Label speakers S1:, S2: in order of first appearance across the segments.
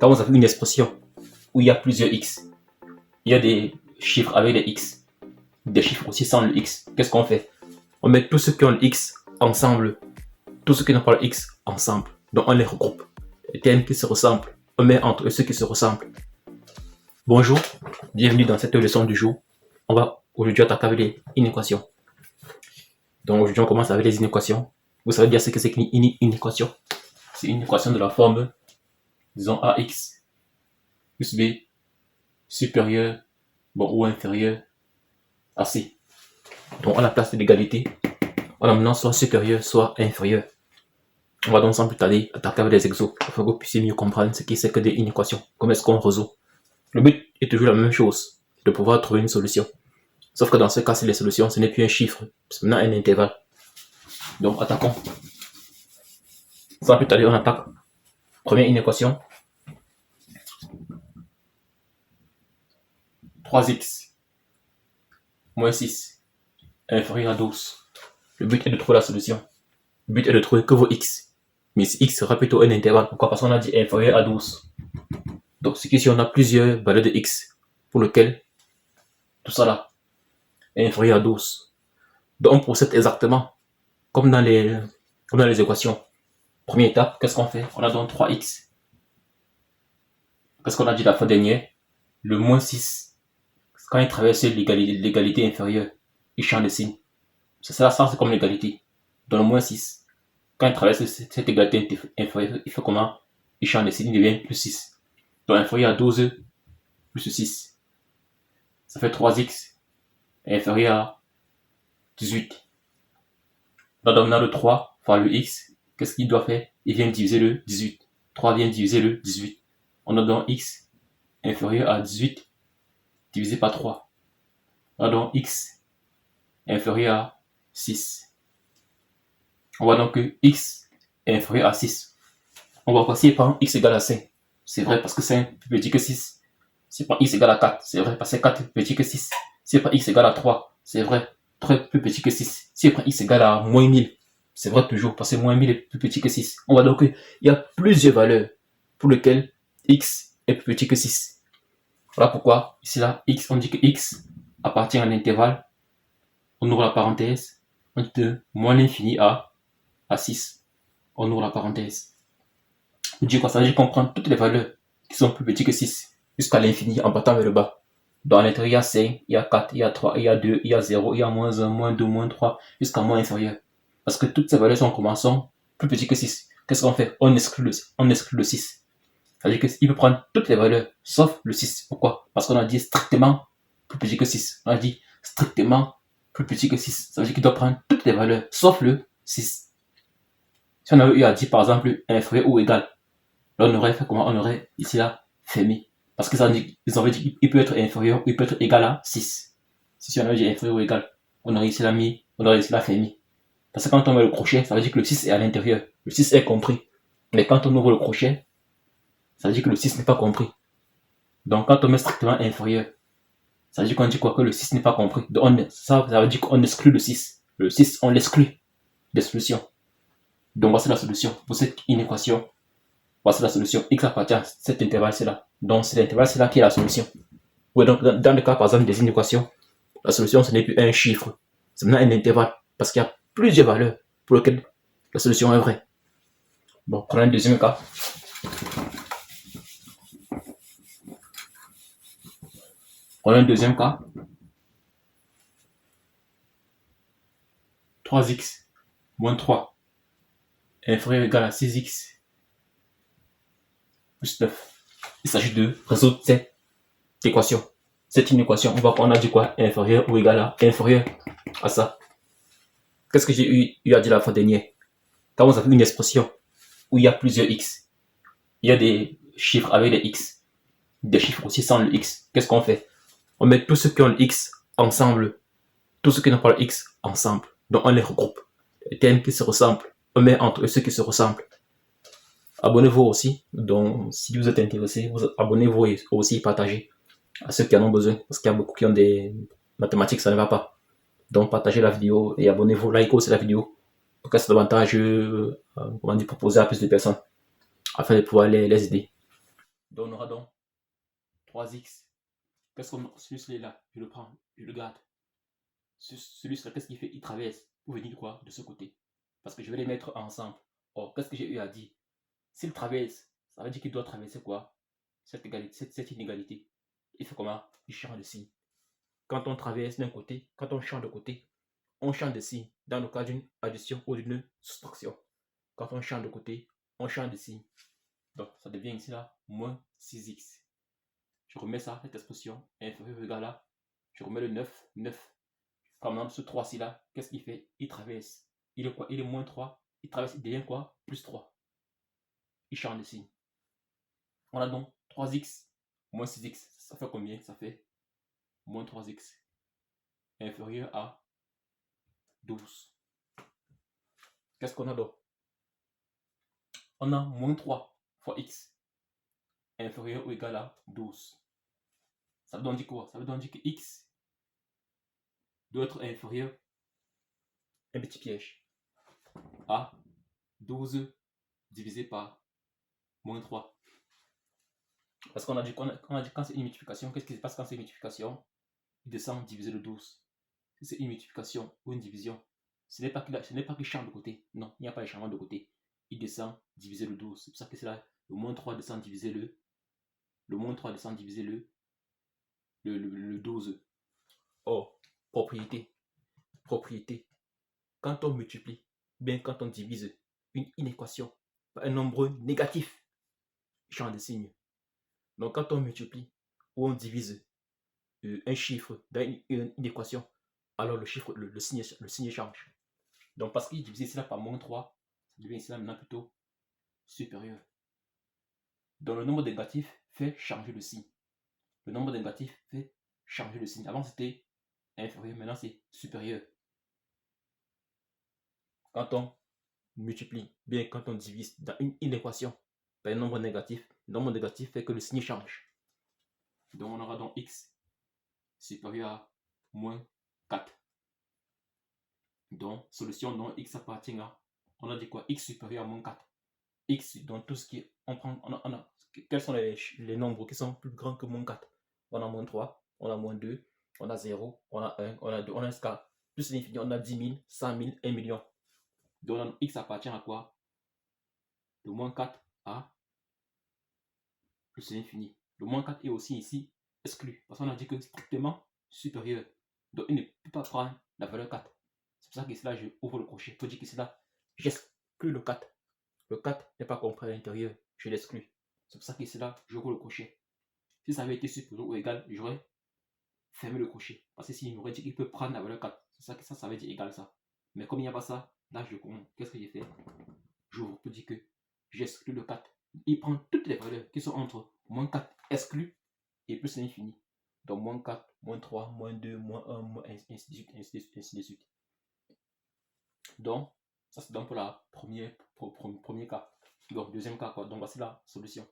S1: Quand vous avez une expression où il y a plusieurs x, il y a des chiffres avec des x, des chiffres aussi sans le x, qu'est-ce qu'on fait? On met tous ceux qui ont le x ensemble, tous ceux qui n'ont pas le x ensemble. Donc on les regroupe. Les termes qui se ressemblent, on met entre eux ceux qui se ressemblent. Bonjour, bienvenue dans cette leçon du jour. On va aujourd'hui attaquer avec les inéquations. Donc aujourd'hui on commence avec les inéquations. Vous savez bien ce que c'est qu'une inéquation? C'est une équation de la forme, disons ax plus b supérieur ou inférieur à c. Donc à la place de l'égalité, on a maintenant soit supérieur soit inférieur. On va donc sans plus tarder attaquer avec des exos afin que vous puissiez mieux comprendre ce qui c'est que des inéquations. Comment est-ce qu'on résout? Le but est toujours la même chose, de pouvoir trouver une solution. Sauf que dans ce cas, c'est les solutions, ce n'est plus un chiffre, c'est maintenant un intervalle. Donc attaquons. Sans plus tarder, on attaque. Première inéquation. 3x moins 6 inférieur à 12. Le but est de trouver la solution. Le but est de trouver que vos x. Mais x sera plutôt un intervalle. Pourquoi? Parce qu'on a dit inférieur à 12. Donc ce qui ici, on a plusieurs valeurs de x pour lequel tout ça là est inférieur à 12. Donc on procède exactement comme dans les équations. Première étape, qu'est-ce qu'on fait? On a donc 3x. Qu'est-ce qu'on a dit la fois dernière? Le moins 6. Quand il traverse l'égalité inférieure, il change de signe. C'est ça, c'est comme l'égalité. Dans le moins 6, quand il traverse cette égalité inférieure, il fait comment? Il change de signe, il devient plus 6. Donc inférieur à 12 plus 6. Ça fait 3x inférieur à 18. Donc maintenant le 3 fois le x, qu'est-ce qu'il doit faire? Il vient diviser le 18. 3 vient diviser le 18. On a donc x inférieur à 18 divisé par 3. On a donc x inférieur à 6. On voit donc que x est inférieur à 6. On va voir si par x égale à 5. C'est vrai parce que 5 est plus petit que 6. Si par x égale à 4, c'est vrai parce que 4 est plus petit que 6. Si par x égale à 3, c'est vrai, 3 est plus petit que 6. Si par x égale à moins 1000, c'est vrai toujours parce que moins 1000 est plus petit que 6. On voit donc qu'il y a plusieurs valeurs pour lesquelles x est plus petit que 6. Voilà pourquoi, ici là, x, on dit que x appartient à l'intervalle, on ouvre la parenthèse, on dit de moins l'infini à 6, on ouvre la parenthèse. On dit quoi? Ça veut dire qu'on prend toutes les valeurs qui sont plus petites que 6 jusqu'à l'infini en partant vers le bas. Dans l'intérieur, il y a 5, il y a 4, il y a 3, il y a 2, il y a 0, il y a moins 1, moins 2, moins 3, jusqu'à moins inférieur. Parce que toutes ces valeurs sont commençant plus petites que 6. Qu'est-ce qu'on fait? On exclut le 6. C'est-à-dire qu'il peut prendre toutes les valeurs, sauf le 6. Pourquoi? Parce qu'on a dit strictement plus petit que 6. On a dit strictement plus petit que 6. Ça veut dire qu'il doit prendre toutes les valeurs, sauf le 6. Si on avait eu à dire, par exemple, inférieur ou égal, là, on aurait fait comment? On aurait, ici, là, fermé. Parce qu'ils avaient dit qu'il peut être inférieur ou il peut être égal à 6. Si on avait dit inférieur ou égal, on aurait ici là mis, on aurait ici là fermé. Parce que quand on met le crochet, ça veut dire que le 6 est à l'intérieur. Le 6 est compris. Mais quand on ouvre le crochet, ça veut dire que le 6 n'est pas compris. Donc quand on met strictement inférieur, ça veut dire qu'on dit quoi? Que le 6 n'est pas compris. Donc ça veut dire qu'on exclut le 6. Le 6, on l'exclut des solutions. Donc voici la solution pour cette inéquation. Voici la solution. X appartient à cet intervalle-là. Donc c'est l'intervalle-là qui est la solution. Ouais, donc dans le cas par exemple des inéquations, la solution ce n'est plus un chiffre. C'est maintenant un intervalle. Parce qu'il y a plusieurs valeurs pour lesquelles la solution est vraie. Bon, prenons le deuxième cas. On a un deuxième cas. 3x moins 3 inférieur ou égal à 6x plus 9. Il s'agit de résoudre cette équation. Cette inéquation, on a dit quoi? Inférieur ou égal à inférieur à ça. Qu'est-ce que j'ai eu à dire la fois dernière? Quand vous avez une expression où il y a plusieurs x, il y a des chiffres avec des x, des chiffres aussi sans le x, qu'est-ce qu'on fait? On met tous ceux qui ont le x ensemble, tous ceux qui n'ont pas le x ensemble. Donc on les regroupe. Les termes qui se ressemblent, on met entre eux ceux qui se ressemblent. Abonnez-vous aussi. Donc si vous êtes intéressé, abonnez-vous et aussi partagez à ceux qui en ont besoin. Parce qu'il y a beaucoup qui ont des mathématiques, ça ne va pas. Donc partagez la vidéo et abonnez-vous, likez aussi la vidéo. Pour que c'est davantage proposer à plus de personnes afin de pouvoir les aider. Donc on aura donc 3x. Qu'est-ce qu'on celui-là là? Je le prends, je le garde. Celui-là, qu'est-ce qu'il fait? Il traverse pour venir quoi? De ce côté. Parce que je vais les mettre ensemble. Or, qu'est-ce que j'ai eu à dire? S'il traverse, ça veut dire qu'il doit traverser quoi? Cette inégalité. Il fait comment? Il change de signe. Quand on traverse d'un côté, quand on change de côté, on change de signe dans le cas d'une addition ou d'une soustraction. Quand on change de côté, on change de signe. Donc, ça devient ici là, moins 6x. Je remets ça, cette expression inférieure ou égale à, je remets le 9, 9. Par exemple, ce 3-ci là, qu'est-ce qu'il fait? Il traverse. Il est quoi? Il est moins 3. Il traverse, il devient quoi? Plus 3. Il change de signe. On a donc 3x moins 6x. Ça fait combien? Ça fait moins 3x inférieur à 12. Qu'est-ce qu'on a donc? On a moins 3 fois x inférieur ou égal à 12. Ça veut donc dire quoi? Ça veut donc dire que x doit être inférieur, un petit piège, à 12 divisé par moins 3. Parce qu'on a dit, quand c'est une multiplication, qu'est-ce qui se passe quand c'est une multiplication? Il descend diviser le 12. Si c'est une multiplication ou une division, ce n'est pas qu'il change de côté. Non, il n'y a pas de changement de côté. Il descend diviser le 12. C'est pour ça que c'est là, le moins 3 descend diviser le moins 3 descend diviser le 12. Or, propriété. Quand on multiplie, bien quand on divise une équation par un nombre négatif, il change de signe. Donc quand on multiplie ou on divise un chiffre dans une équation, alors le chiffre, le signe change. Donc parce qu'il est divisé ici là par moins 3, ça devient ici là maintenant plutôt supérieur. Donc le nombre négatif fait changer le signe. Le nombre négatif fait changer le signe. Avant c'était inférieur, maintenant c'est supérieur. Quand on multiplie, bien quand on divise dans une équation par un nombre négatif, le nombre négatif fait que le signe change. Donc on aura donc x supérieur à moins 4. Donc solution dont x appartient à, on a dit quoi? X supérieur à moins 4. X, dans tout ce qui est, quels sont les nombres qui sont plus grands que moins 4? On a moins 3, on a moins 2, on a 0, on a 1, on a 2, on a un scale. Plus l'infini, on a 10 000, 100 000, 1 million. Donc x appartient à quoi? De moins 4 à plus l'infini. Le moins 4 est aussi ici exclu, parce qu'on a dit que strictement supérieur. Donc il ne peut pas prendre la valeur 4. C'est pour ça que là, je ouvre le crochet pour dire que c'est là, j'exclus le 4. Le 4 n'est pas compris à l'intérieur, je l'exclus. C'est pour ça que c'est là, je roule le crochet. Si ça avait été supérieur ou égal, j'aurais fermé le crochet. Parce que s'il m'aurait dit qu'il peut prendre la valeur 4, c'est ça que ça veut dire égal ça. Mais comme il n'y a pas ça, là, qu'est-ce que j'ai fait? J'ouvre pour dire que j'exclus le 4. Il prend toutes les valeurs qui sont entre moins 4 exclu et plus l'infini. Donc moins 4, moins 3, moins 2, moins 1, moins ainsi de suite, ainsi de suite. Donc, ça c'est donc pour le premier cas. Donc, deuxième cas, quoi. Donc, voici la solution.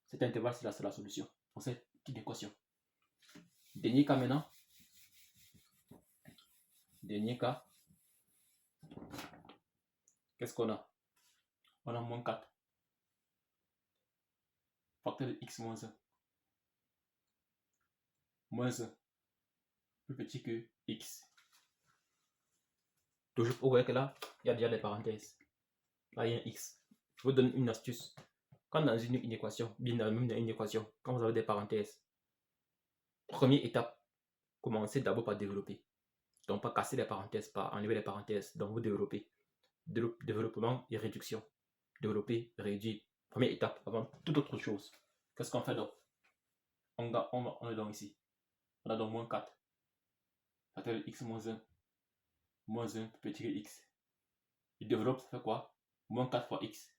S1: Cet intervalle, c'est la solution pour cette petite équation. Dernier cas maintenant. Dernier cas. Qu'est-ce qu'on a? On a moins 4. Facteur de x moins 1. Moins 1. Plus petit que x. Toujours, vous voyez que là, il y a déjà des parenthèses. Là, il y a un x. Je vous donne une astuce. Quand dans une équation, bien même dans une équation, quand vous avez des parenthèses, première étape, commencez d'abord par développer. Donc, pas casser les parenthèses, pas enlever les parenthèses. Donc, vous développez. Développement et réduction. Développer, réduire. Première étape avant toute autre chose. Qu'est-ce qu'on fait donc? On est donc ici. On a donc moins 4. Facteur de x moins 1. Moins 1 plus petit que x. Il développe, ça fait quoi? Moins 4 fois x.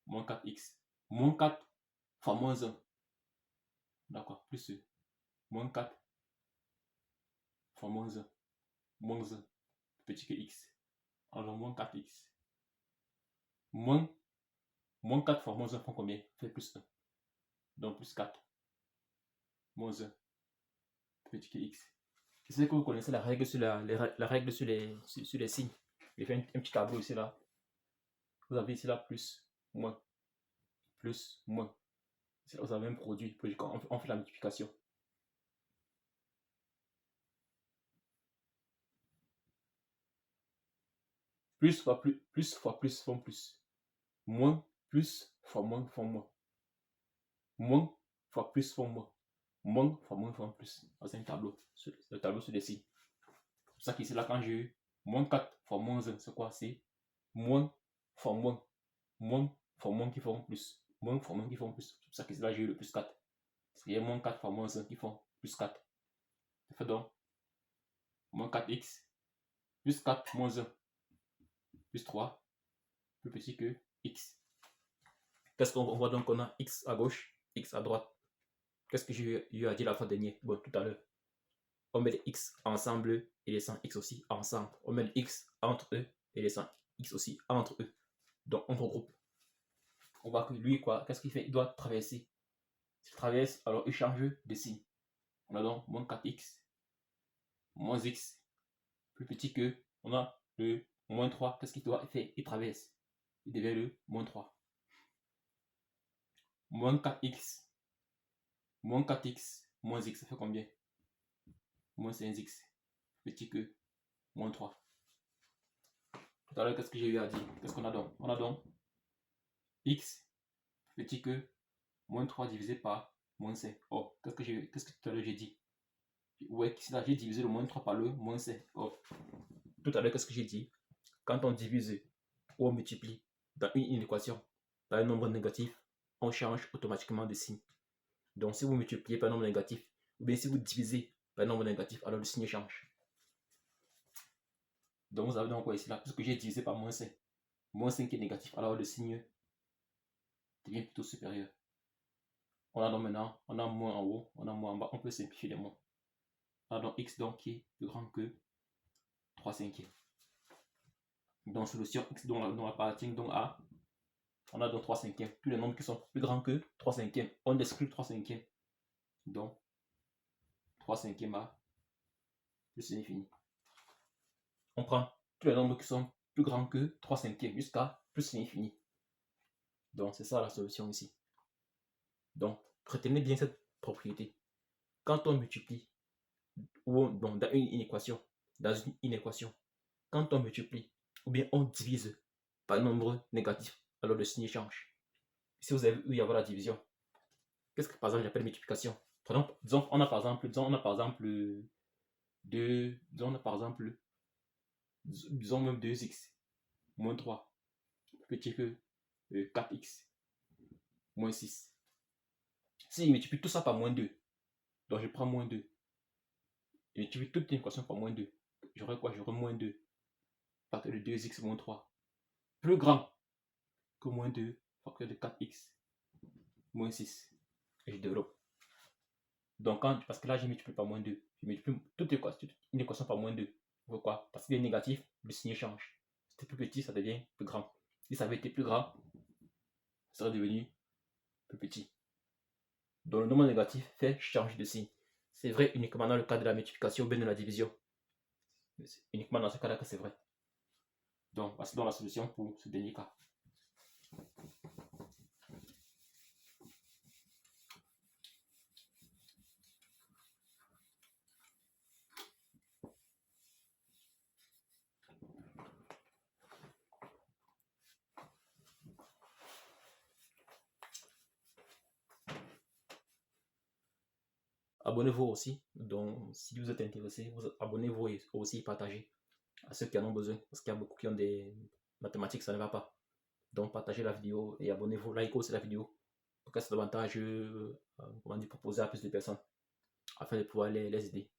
S1: Moins 4x. Moins 4 fois moins 1. D'accord, plus moins 4 fois moins 1. Moins 1 plus petit que x. Alors moins 4x. Moins 4 fois moins 1 font combien? Fait plus 1. Donc plus 4. Moins 1 plus petit que x. Je sais que vous connaissez la règle sur la règle sur les signes. J'ai fait un petit tableau ici là. Vous avez ici là plus, moins, plus, moins. C'est là où vous avez un produit. Puis quand on fait la multiplication. Plus fois plus font plus. Moins plus fois moins font moins. Moins fois plus font moins. Moins fois moins font plus. C'est un tableau. Le tableau se dessine. C'est pour ça qu'ici, là, quand j'ai eu moins 4 fois moins 1, c'est quoi? C'est moins fois moins. Moins fois moins qui font plus. Moins fois moins qui font plus. C'est pour ça qu'ici, là, j'ai eu le plus 4. Parce qu'il y a moins 4 fois moins 1 qui font plus 4. Ça fait donc moins 4x plus 4 moins 1 plus 3 plus petit que x. Qu'est-ce qu'on voit donc? On a x à gauche, x à droite. Qu'est-ce que j'ai eu à dire la fois dernière? Bon, tout à l'heure. On met les x ensemble et les 100 x aussi ensemble. On met les x entre eux et les 100 x aussi entre eux. Donc, on regroupe. On voit que lui, quoi, qu'est-ce qu'il fait? Il doit traverser. S'il traverse, alors il change de signe. On a donc moins 4x, moins x, plus petit que, on a le moins 3. Qu'est-ce qu'il doit faire? Il traverse. Il devient le moins 3. Moins 4x, moins 4x, moins x, ça fait combien? Moins 5x, petit que moins 3. Tout à l'heure, qu'est-ce que j'ai eu à dire? Qu'est-ce qu'on a donc? On a donc x petit que moins 3 divisé par moins 5. Oh, qu'est-ce que tout à l'heure j'ai dit? Ouais, là, j'ai divisé le moins 3 par le moins 5. Oh, tout à l'heure, qu'est-ce que j'ai dit? Quand on divise ou on multiplie dans une équation par un nombre négatif, on change automatiquement de signe. Donc, si vous multipliez par un nombre négatif, ou bien si vous divisez par un nombre négatif, alors le signe change. Donc, vous avez donc quoi ici là? Puisque j'ai divisé par moins 5. Moins 5 est négatif, alors le signe devient plutôt supérieur. On a donc maintenant, on a moins en haut, on a moins en bas, on peut simplifier les mots. On a donc x donc qui est plus grand que 3 cinquièmes. Donc, solution x dont appartient donc à, on a donc 3 cinquièmes. Tous les nombres qui sont plus grands que 3 cinquièmes, on exclut 3 cinquièmes. Donc, 3 cinquièmes à plus l'infini. On prend tous les nombres qui sont plus grands que 3 cinquièmes jusqu'à plus l'infini. Donc, c'est ça la solution ici. Donc, retenez bien cette propriété. Quand on multiplie, ou donc dans une équation, quand on multiplie, ou bien on divise par un nombre négatif, alors le signe change. Si vous avez eu à avoir la division, qu'est-ce que par exemple j'appelle multiplication? Par exemple, disons on a par exemple 2, disons même 2x moins 3 petit que 4x moins 6. Si je multiplie tout ça par moins 2, donc je prends moins 2, je multiplie toute une équation par moins 2, j'aurai quoi? J'aurai moins 2 facteur de 2x moins 3 plus grand que moins 2 facteur de 4x moins 6. Et je développe. Donc, parce que là, je multiplie par moins 2. Je multiplie toute une équation par moins 2. Pourquoi? Parce qu'il est négatif, le signe change. Si c'était plus petit, ça devient plus grand. Si ça avait été plus grand, ça serait devenu plus petit. Donc, le nombre négatif fait changer de signe. C'est vrai uniquement dans le cas de la multiplication ou bien de la division. C'est uniquement dans ce cas-là que c'est vrai. Donc, voici donc la solution pour ce dernier cas. Abonnez-vous aussi. Donc, si vous êtes intéressé, abonnez-vous et aussi partagez à ceux qui en ont besoin. Parce qu'il y a beaucoup qui ont des mathématiques, ça ne va pas. Donc, partagez la vidéo et abonnez-vous, likez aussi la vidéo pour que c'est davantage, proposer à plus de personnes afin de pouvoir les aider.